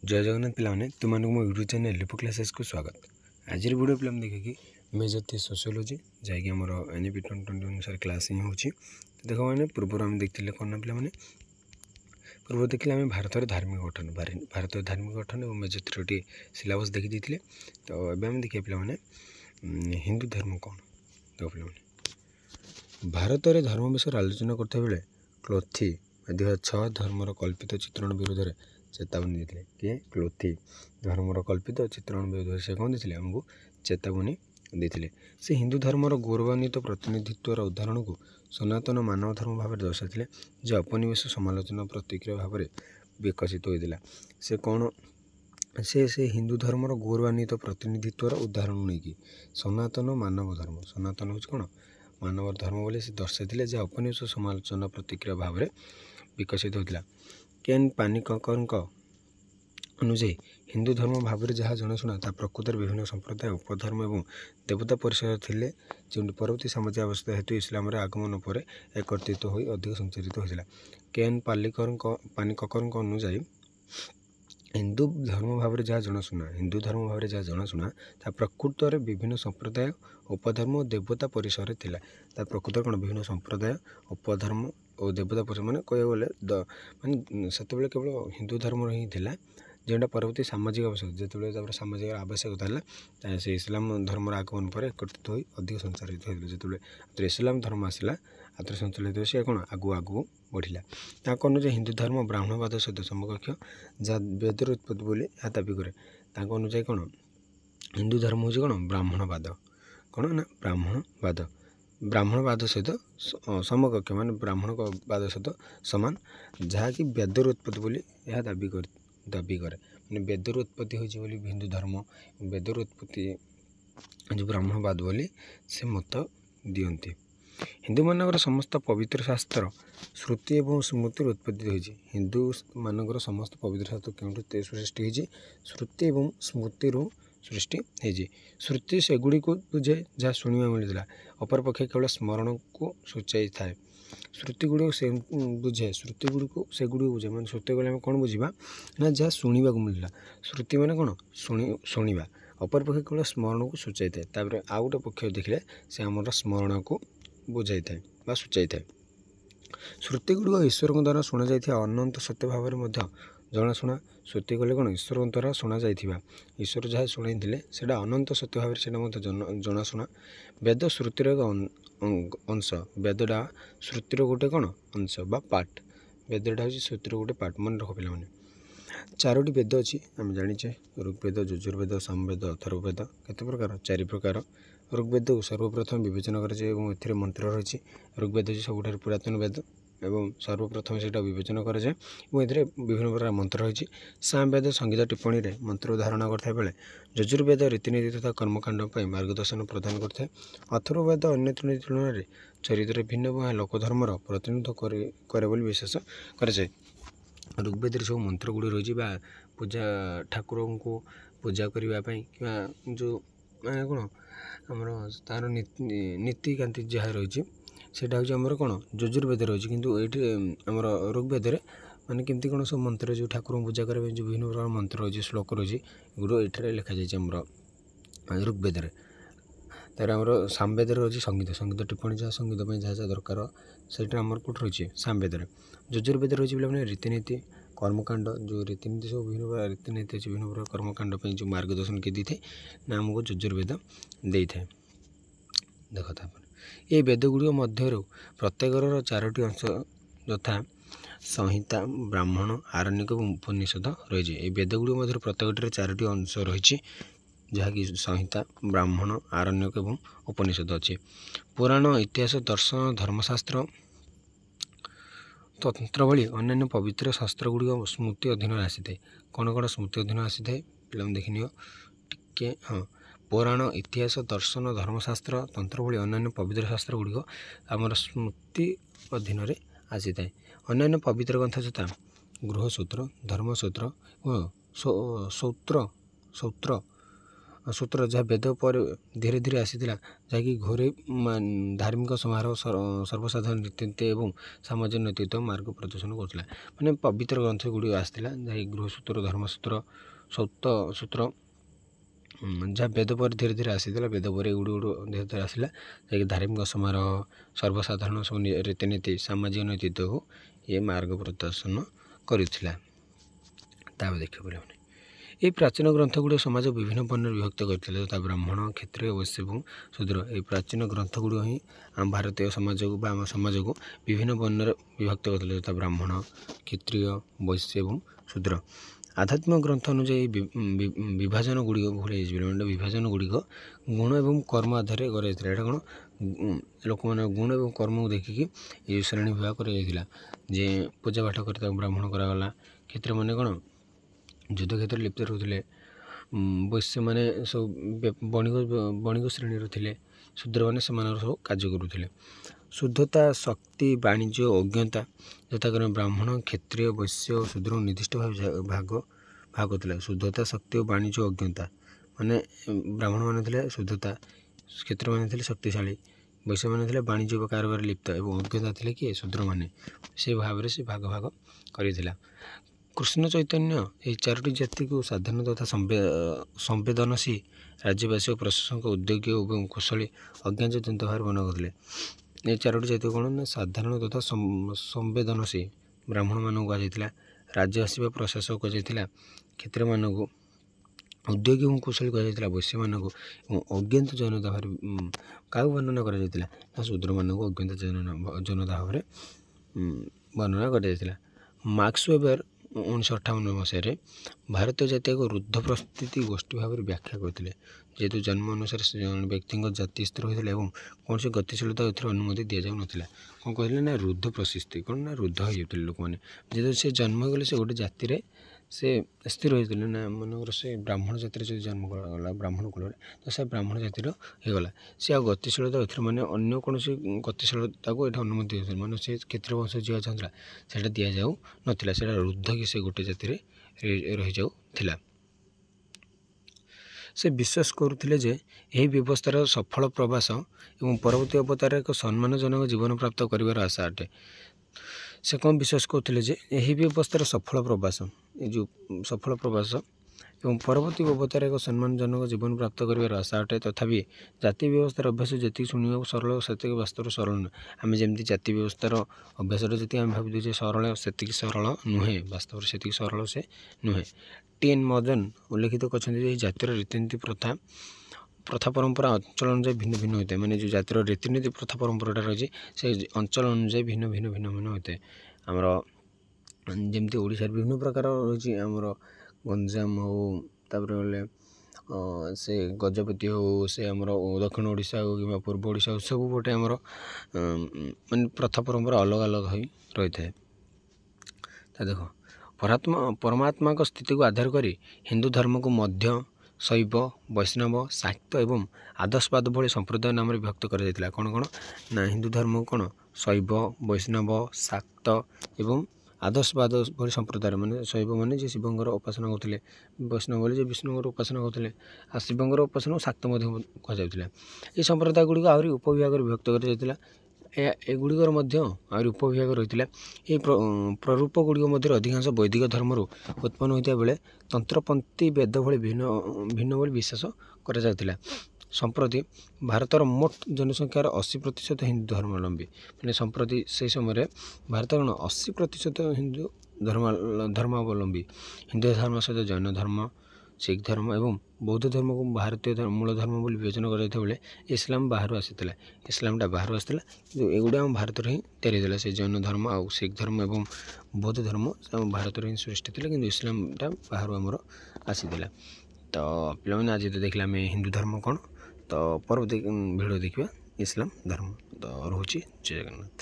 जय जगन्नाथ पिलाने तुमको मो यूट्यूब चैनल लिपो क्लासेस को स्वागत। आज वीडियो पे देखिए कि मेजर थी सोशियोलॉजी जैकि आम एनईपी 2020 अनुसार क्लास ही होची। देख मैंने पूर्व आम देखते कौन ना पे पूर्व देखिले आम भारत धार्मिक गठन भारत धार्मिक गठन और मेजर 3 सिलेबस देखी देते। तो ये देखिए पे हिंदू धर्म कौन देख पे भारत में धर्म विषय आलोचना करते बेले क्लोथी 2006 धर्मर कल्पित चित्रण विरोध में चेतावनी देते किए क्लोथी धर्मर कल्पित चित्रण विरोध से कौन देते आमको चेतावनी देते। से हिंदू धर्मर गौरवान्वित प्रतिनिधित्वर उदाहरण को सनातन मानव धर्म भाव दर्शाते जो उपनिवेश समालोचना प्रतिक्रिया भाव में विकसित होता। से कौन से हिंदू धर्मर गौरवान्वित प्रतिनिधित्वर उदाहरण नहीं सनातन मानव धर्म सनातन हूँ कौन मानव धर्म बोले से दर्शाते जहाँ उपनिवेश समालोचना प्रतिक्रिया भाव में विकसित होता। केन पानिकर अनुଯାयी हिंदू धर्म भाव में जहाँ जनाशुना ता प्रकृत विभिन्न संप्रदाय उपधर्म और देवता परिसर थे जो परवर्ती सामाजिक अवस्था हेतु इस्लाम आगमन पर एकत्रित हो अधिक संचारित होता। केन पानिकर अनुଯାयी हिंदू धर्म भाव में जहाँ जनाशुना हिंदू धर्म भाव में जहाँ जनाशुना ता प्रकृत विभिन्न संप्रदाय उपधर्म और देवता परिसर थिला। ता प्रकृत कौन विभिन्न संप्रदाय उपधर्म और देवता परिसर मैंने कह गले माने से केवल हिंदू धर्म ही थिला जोटा परवर्ती सामाजिक आवश्यक जो सामाजिक आवश्यकता है से इस्लाम धर्म आगमन पर एकत्रित हो अधिक संचारित होता। जो इस्लाम धर्म आसला आतर संचालित से कौन आगू आगू बढ़ला ताक अनुसार हिंदू धर्म ब्राह्मणवाद सहित समकक्ष जहाँ वेदर उत्पत्ति बोली यह दाबी करे अनुसार कौन हिंदू धर्म हूँ कौन ब्राह्मणवाद कौन ना ब्राह्मणवाद सहित समकक्ष मान ब्राह्मणवाद सहित सामान जहाँकि वेदर उत्पत्ति बोली यह दाबी करे मैंने वेदर उत्पत्ति होती हिंदू धर्म वेदर उत्पत्ति जो ब्राह्मणवाद बोली से मत दियंती। हिंदू मानकर समस्त पवित्र शास्त्र श्रुति और स्मृति उत्पत्ति होती हिंदू मानकर समस्त पवित्र शास्त्र क्यों सृष्टि होती श्रुति और स्मृति सृष्टि होती। श्रुति सेगुड़ी को बुझे जहाँ शुणा मिलता अपरपक्षे केवल स्मरण को सूचाई थाए श्रुति गुड़ी से बुझे श्रुति गुड़ी को सेगुड़ी बुझे मैंने श्रुति गले आम कौन बुझा ना जहाँ शुणा मिलता श्रुति मैंने कौन शुणा अपरपक्षे केवल स्मरण को सूचाई थाए तापर आउ गोटे पक्ष देखले से आमर स्मरण को बुझाई थाए सूचाई थाए। श्रुति गुड़िक ईश्वर द्वारा शुणा जाइए अनंत सत्य भाव में जनाशुना श्रुति गले कौन ईश्वर द्वारा शुणा जाइए ईश्वर जहाँ शुणाई से अनंत सत्य भाव में जनाशुना वेद श्रुतिर एक अंश वेदटा श्रुतिर गोटे कौन अंश बा पार्ट वेदटा हूँ श्रुतिर गोटे पार्ट मन रख पे 4टी वेद अच्छी आम जाचे ऋग्वेद यजुर्वेद सामवेद अथर्ववेद केते प्रकार 4 प्रकार। ऋग्वेद को सर्वप्रथम विवेचना कर मंत्र रही ऋग्वेद सबुठ पुरातन वेद एवं सर्वप्रथम से विवेचना कराए विभिन्न प्रकार मंत्र रही। सामवेद संगीत टिप्पणी में मंत्र धारणा करता बेले यजुर्वेद रीतिनीति तथा कर्मकांड मार्गदर्शन प्रदान करता। अथर्ववेद अन्य 3 तुलन में चरित्र भिन्न लोकधर्मर प्रतिनिधित्व करे विश्वास कराए। ऋग्वेद सब मंत्र गुड़ी रही पूजा ठाकुर को पूजा करने जो माने कौन आमर तार नीतिकांति जहाँ रही सेटा हूँ आमर कौन यजुर्वेद रही किंतु ये आमर ऋग्वेद माने केमती कौन सब मंत्र जो ठाकुर पूजा करने जो विभिन्न प्रकार मंत्र रही श्लोक रही एगुड़ ये लिखा जाए ऋग्वेद तार आमर सामवेद रही संगीत टिप्पणी जहाँ संगीत जहाँ जहाँ दरकार से आमर कौट रही सामवेद यजुर्वेद रही पे रीतिनीति कर्मकांड जो रीतिनीति सब विभिन्न प्रकार रीतिनीति अच्छे विभिन्न प्रकार कर्मकांड जो मार्गदर्शन किए देते ना आमको यजुर्वेद दे था। देख ये वेदगुड़ी मध्य प्रत्येकर 4टी अंश यथा संहिता ब्राह्मण आरण्यक और उपनिषद रही है। वेदगुड़ी मध्य प्रत्येकटी 4टी अंश रही जहाँकि संहिता ब्राह्मण आरण्यक और उपनिषद अच्छे। पुराण इतिहास दर्शन धर्मशास्त्र तंत्र भली अन्य पवित्र शास्त्र गुड़िक स्मृति अधीन आसी था। कौन कौन स्मृति अधीन आसी था पे देखनी टे हाँ पुराण इतिहास दर्शन धर्मशास्त्र तंत्र भली अन्य पवित्र शास्त्र गुड़िक आमर स्मृति अधीन आसी था। अन्य पवित्र ग्रंथ यथा गृहसूत्र धर्मसूत्र और सौत्र ସୂତ୍ର ଯାହା ବେଦ ପରେ ଧୀରେ ଧୀରେ ଆସିଥିଲା, ଯାହାକି ଘୋରେ ଧାର୍ମିକ ସମାରୋହ ସର୍ବସାଧାରଣ ରୀତିନୀତି ଏବଂ ସାମାଜିକ ନେତୃତ୍ୱ ମାର୍ଗ ପ୍ରଦର୍ଶନ କରୁଥିଲା। ମାନେ ପବିତ୍ର ଗ୍ରନ୍ଥ ଗୁଡ଼ିକ ଆସିଥିଲା, ଯାହାକି ଗୃହସୂତ୍ର, ଧର୍ମସୂତ୍ର, ସୌତ ସୂତ୍ର, ଯାହା ବେଦ ପରେ ଧୀରେ ଧୀରେ ଆସିଥିଲା। ବେଦ ପରେ ଏଗୁଡ଼ିକ ଧୀରେ ଧୀରେ ଆସିଲା, ଯାହାକି ଧାର୍ମିକ ସମାରୋହ ସର୍ବସାଧାରଣ ସବୁ ରୀତିନୀତି ସାମାଜିକ ନେତୃତ୍ୱକୁ ଏ ମାର୍ଗ ପ୍ରଦର୍ଶନ କରିଥିଲା। ତାପରେ ଦେଖିବାକୁ ପଡ଼ିବନି ଏହି ପ୍ରାଚୀନ ଗ୍ରନ୍ଥ ଗୁଡ଼ିକ ସମାଜ ବିଭିନ୍ନ ବର୍ଣ୍ଣରେ ବିଭକ୍ତ କରିଥିଲେ, ଯଥା ବ୍ରାହ୍ମଣ, କ୍ଷତ୍ରିୟ, ବୈଶ୍ୟ ଏବଂ ଶୂଦ୍ର। ଏହି ପ୍ରାଚୀନ ଗ୍ରନ୍ଥ ଗୁଡ଼ିକ ହିଁ ଆମ ଭାରତୀୟ ସମାଜକୁ ବା ଆମ ସମାଜକୁ ବିଭିନ୍ନ ବର୍ଣ୍ଣରେ ବିଭକ୍ତ କରିଥିଲେ, ଯଥା ବ୍ରାହ୍ମଣ, କ୍ଷତ୍ରିୟ, ବୈଶ୍ୟ ଏବଂ ଶୂଦ୍ର। ଆଧ୍ୟାତ୍ମିକ ଗ୍ରନ୍ଥ ଅନୁଯାୟୀ ବିଭାଜନ ଗୁଡ଼ିକ ଭୁଲ ହେଇଯିବ। ବିଭାଜନ ଗୁଡ଼ିକ ଗୁଣ ଏବଂ କର୍ମ ଆଧାରରେ କରାଯାଇଥିଲା। ଏଇଟା କ'ଣ ଲୋକମାନେ ଗୁଣ ଏବଂ କର୍ମକୁ ଦେଖିକି ଏହି ଶ୍ରେଣୀ ବିଭାଗ କରାଯାଇଥିଲା। ଯେ ପୂଜା ପାଠ କରି ତାକୁ ବ୍ରାହ୍ମଣ କରାଗଲା। କ୍ଷତ୍ରିୟମାନେ କ'ଣ ଯୁଦ୍ଧ କ୍ଷେତ୍ରରେ ଲିପ୍ତ ରହୁଥିଲେ। ବୈଶ୍ୟମାନେ ସବୁ ବଣିକ ଶ୍ରେଣୀର ଥିଲେ। ଶୂଦ୍ରମାନେ ସେମାନଙ୍କର ସବୁ କାର୍ଯ୍ୟ କରୁଥିଲେ। ଶୁଦ୍ଧତା, ଶକ୍ତି, ବାଣିଜ୍ୟ, ଅଜ୍ଞତା ଯଥାକ୍ରମେ ବ୍ରାହ୍ମଣ, କ୍ଷତ୍ରିୟ, ବୈଶ୍ୟ ଓ ଶୂଦ୍ର ନିର୍ଦ୍ଦିଷ୍ଟ ଭାଗ ଥିଲା। ଶୁଦ୍ଧତା, ଶକ୍ତି ଓ ବାଣିଜ୍ୟ, ଅଜ୍ଞତା ମାନେ ବ୍ରାହ୍ମଣମାନେ ଥିଲେ ଶୁଦ୍ଧତା, କ୍ଷତ୍ରିୟମାନେ ଥିଲେ ଶକ୍ତିଶାଳୀ, ବୈଶ୍ୟମାନେ ଥିଲେ ବାଣିଜ୍ୟ ବା କାରବାରରେ ଲିପ୍ତ ଏବଂ ଅଜ୍ଞତା ଥିଲେ କିଏ ଶୂଦ୍ରମାନେ। ସେ ଭାବରେ ସେ ଭାଗ କରିଥିଲା। କୃଷ୍ଣ ଚୈତନ୍ୟ ଏହି ଚାରୋଟି ଜାତିକୁ ସାଧାରଣ ତଥା ସମ୍ବେଦନଶୀଳ, ରାଜ୍ୟବାସୀ ଓ ପ୍ରଶାସକ, ଉଦ୍ୟୋଗୀ ଏବଂ କୁଶଳୀ, ଅଜ୍ଞାନଚିନ୍ତ ଭାବରେ ବର୍ଣ୍ଣନା କରିଥିଲେ। ଏହି ଚାରୋଟି ଜାତିକୁ କ'ଣ ନା ସାଧାରଣ ତଥା ସମ୍ବେଦନଶୀଳ ବ୍ରାହ୍ମଣମାନଙ୍କୁ କୁହାଯାଇଥିଲା, ରାଜ୍ୟବାସୀ ବା ପ୍ରଶାସକ କୁହାଯାଇଥିଲା, କ୍ଷତ୍ରିୟମାନଙ୍କୁ ଉଦ୍ୟୋଗୀ ଏବଂ କୁଶଳୀ କୁହାଯାଇଥିଲା, ବୈଶ୍ୟମାନଙ୍କୁ ଏବଂ ଅଜ୍ଞାତ ଜନତା ଭାବରେ କାହାକୁ ବର୍ଣ୍ଣନା କରାଯାଇଥିଲା ନା ଶୂଦ୍ରମାନଙ୍କୁ ଅଜ୍ଞାତ ଜନତା ଭାବରେ ବର୍ଣ୍ଣନା କରାଯାଇଥିଲା। ମାର୍କ୍ସ ୱେବର 1958 ମସିହାରେ ଭାରତୀୟ ଜାତି ଏକ ରୁଦ୍ଧ ପ୍ରସ୍ତୁତି ଗୋଷ୍ଠୀ ଭାବରେ ବ୍ୟାଖ୍ୟା କରିଥିଲେ, ଯେହେତୁ ଜନ୍ମ ଅନୁସାରେ ସେ ଜଣେ ବ୍ୟକ୍ତିଙ୍କ ଜାତି ସ୍ଥିର ହୋଇଥିଲା ଏବଂ କୌଣସି ଗତିଶୀଳତା ଏଥିରେ ଅନୁମତି ଦିଆଯାଉନଥିଲା। କ'ଣ କହିଲେ ନା ରୁଦ୍ଧ ପ୍ରଶସ୍ତି, କ'ଣ ନା ରୁଦ୍ଧ ହୋଇଯାଉଥିଲେ ଲୋକମାନେ। ଯେହେତୁ ସେ ଜନ୍ମ ହୋଇଗଲେ ସେ ଗୋଟେ ଜାତିରେ ସେ ସ୍ଥିର ହୋଇଥିଲେ ନା, ମନେକର ସେ ବ୍ରାହ୍ମଣ ଜାତିରେ ଯଦି ଜନ୍ମ କରାଗଲା ବ୍ରାହ୍ମଣ କୁଳରେ, ତ ସେ ବ୍ରାହ୍ମଣ ଜାତିର ହୋଇଗଲା। ସେ ଆଉ ଗତିଶୀଳତା ଏଥିରେ ମାନେ ଅନ୍ୟ କୌଣସି ଗତିଶୀଳତାକୁ ଏଠି ଅନୁମତି ଦିଆଯାଉଥିଲା। ମାନେ ସେ କ୍ଷତ୍ରିୟ ବଂଶ ଯିଏ ଚାହୁଁଥିଲା ସେଇଟା ଦିଆଯାଉନଥିଲା। ସେଇଟା ରୁଦ୍ଧ କି ସେ ଗୋଟେ ଜାତିରେ ରହିଯାଉଥିଲା। ସେ ବିଶ୍ୱାସ କରୁଥିଲେ ଯେ ଏହି ବ୍ୟବସ୍ଥାର ସଫଳ ପ୍ରବାସ ଏବଂ ପରବର୍ତ୍ତୀ ଅବତାରରେ ଏକ ସମ୍ମାନଜନକ ଜୀବନ ପ୍ରାପ୍ତ କରିବାର ଆଶା ଅଟେ। ସେ କ'ଣ ବିଶ୍ୱାସ କରୁଥିଲେ ଯେ ଏହି ବ୍ୟବସ୍ଥାର ସଫଳ ପ୍ରବାସ, ଏ ଯେଉଁ ସଫଳ ପ୍ରବାସ ଏବଂ ପରବର୍ତ୍ତୀ ଅବତାରରେ ଏକ ସମ୍ମାନଜନକ ଜୀବନ ପ୍ରାପ୍ତ କରିବାର ଆଶା ଅଟେ। ତଥାପି ଜାତି ବ୍ୟବସ୍ଥାର ଅଭ୍ୟାସ ଯେତିକି ଶୁଣିବାକୁ ସରଳ ସେତିକି ବାସ୍ତବରେ ସରଳ ନୁହେଁ। ଆମେ ଯେମିତି ଜାତି ବ୍ୟବସ୍ଥାର ଅଭ୍ୟାସରେ ଯେତିକି ଆମେ ଭାବୁଛୁ ଯେ ସରଳ, ସେତିକି ସରଳ ନୁହେଁ। ବାସ୍ତବରେ ସେତିକି ସରଳ ସେ ନୁହେଁ। ଟି.ଏନ୍. ମଦନ ଉଲ୍ଲେଖିତ କରିଛନ୍ତି ଯେ ଏହି ଜାତିର ରୀତିନୀତି ପ୍ରଥା ପରମ୍ପରା ଅଞ୍ଚଳ ଅନୁଯାୟୀ ଭିନ୍ନ ଭିନ୍ନ ହୋଇଥାଏ। ମାନେ ଯେଉଁ ଜାତିର ରୀତିନୀତି ପ୍ରଥା ପରମ୍ପରାଟା ରହିଛି ସେ ଅଞ୍ଚଳ ଅନୁଯାୟୀ ଭିନ୍ନ ହୋଇଥାଏ। ଆମର ଯେମିତି ଓଡ଼ିଶାରେ ବିଭିନ୍ନ ପ୍ରକାର ରହିଛି, ଆମର ଗଞ୍ଜାମ ହଉ, ତାପରେ ଗଲେ ସେ ଗଜପତି ହଉ, ସେ ଆମର ଦକ୍ଷିଣ ଓଡ଼ିଶା ହଉ କିମ୍ବା ପୂର୍ବ ଓଡ଼ିଶା ହଉ, ସବୁ ଗୋଟେ ଆମର ମାନେ ପ୍ରଥା ପରମ୍ପରା ଅଲଗା ଅଲଗା ହୋଇ ରହିଥାଏ। ତା ଦେଖ ପରମାତ୍ମାଙ୍କ ସ୍ଥିତିକୁ ଆଧାର କରି ହିନ୍ଦୁ ଧର୍ମକୁ ମଧ୍ୟ ଶୈବ, ବୈଷ୍ଣବ, ଶାକ୍ତ ଏବଂ ଆଦର୍ଶବାଦ ଭଳି ସମ୍ପ୍ରଦାୟ ନାମରେ ବିଭକ୍ତ କରାଯାଇଥିଲା। କ'ଣ ନା ହିନ୍ଦୁ ଧର୍ମକୁ କ'ଣ ଶୈବ, ବୈଷ୍ଣବ, ଶାକ୍ତ ଏବଂ ଆଦର୍ଶବାଦ ଭଳି ସମ୍ପ୍ରଦାୟ, ମାନେ ଶୈବ ମାନେ ଯେ ଶିବଙ୍କର ଉପାସନା କରୁଥିଲେ, ବୈଷ୍ଣବ ବୋଲି ଯେ ବିଷ୍ଣୁଙ୍କର ଉପାସନା କରୁଥିଲେ, ଆଉ ଶିବଙ୍କର ଉପାସନାକୁ ଶାକ୍ତ ମଧ୍ୟ କୁହାଯାଉଥିଲା। ଏହି ସମ୍ପ୍ରଦାୟ ଗୁଡ଼ିକ ଆହୁରି ଉପବିଭାଗରେ ବିଭକ୍ତ କରାଯାଇଥିଲା। ଏଗୁଡ଼ିକର ମଧ୍ୟ ଆହୁରି ଉପବିଭାଗ ରହିଥିଲା। ଏହି ପ୍ରରୂପ ଗୁଡ଼ିକ ମଧ୍ୟରେ ଅଧିକାଂଶ ବୈଦିକ ଧର୍ମରୁ ଉତ୍ପନ୍ନ ହୋଇଥିବା ବେଳେ ତନ୍ତ୍ରପନ୍ଥୀ ବେଦ ଭଳି ଭିନ୍ନ ଭଳି ବିଶ୍ୱାସ କରାଯାଉଥିଲା। ସମ୍ପ୍ରତି ଭାରତର ମୋଟ ଜନସଂଖ୍ୟାର 80% ହିନ୍ଦୁ ଧର୍ମାବଲମ୍ବୀ। ମାନେ ସମ୍ପ୍ରତି ସେହି ସମୟରେ ଭାରତର 80% ହିନ୍ଦୁ ଧର୍ମାବଲମ୍ବୀ। ହିନ୍ଦୁ ଧର୍ମ ସହିତ ଜୈନ ଧର୍ମ, ଶିଖ ଧର୍ମ ଏବଂ ବୌଦ୍ଧ ଧର୍ମକୁ ଭାରତୀୟ ମୂଳ ଧର୍ମ ବୋଲି ବିବେଚନା କରାଯାଇଥିବା ବେଳେ ଇସଲାମ ବାହାରୁ ଆସିଥିଲା। ଇସଲାମଟା ବାହାରୁ ଆସିଥିଲା, କିନ୍ତୁ ଏଗୁଡ଼ା ଆମ ଭାରତରେ ହିଁ ତିଆରି ହୋଇଥିଲା। ସେ ଜୈନ ଧର୍ମ ଆଉ ଶିଖ ଧର୍ମ ଏବଂ ବୌଦ୍ଧ ଧର୍ମ ଆମ ଭାରତରେ ହିଁ ସୃଷ୍ଟି ଥିଲା, କିନ୍ତୁ ଇସଲାମଟା ବାହାରୁ ଆମର ଆସିଥିଲା। ତ ପିଲାମାନେ ଆଜି ତ ଦେଖିଲେ ଆମେ ହିନ୍ଦୁ ଧର୍ମ କ'ଣ, ତ ପରବର୍ତ୍ତୀ ଭିଡ଼ିଓ ଦେଖିବା ଇସଲାମ ଧର୍ମ। ତ ରହୁଛି, ଜୟ ଜଗନ୍ନାଥ।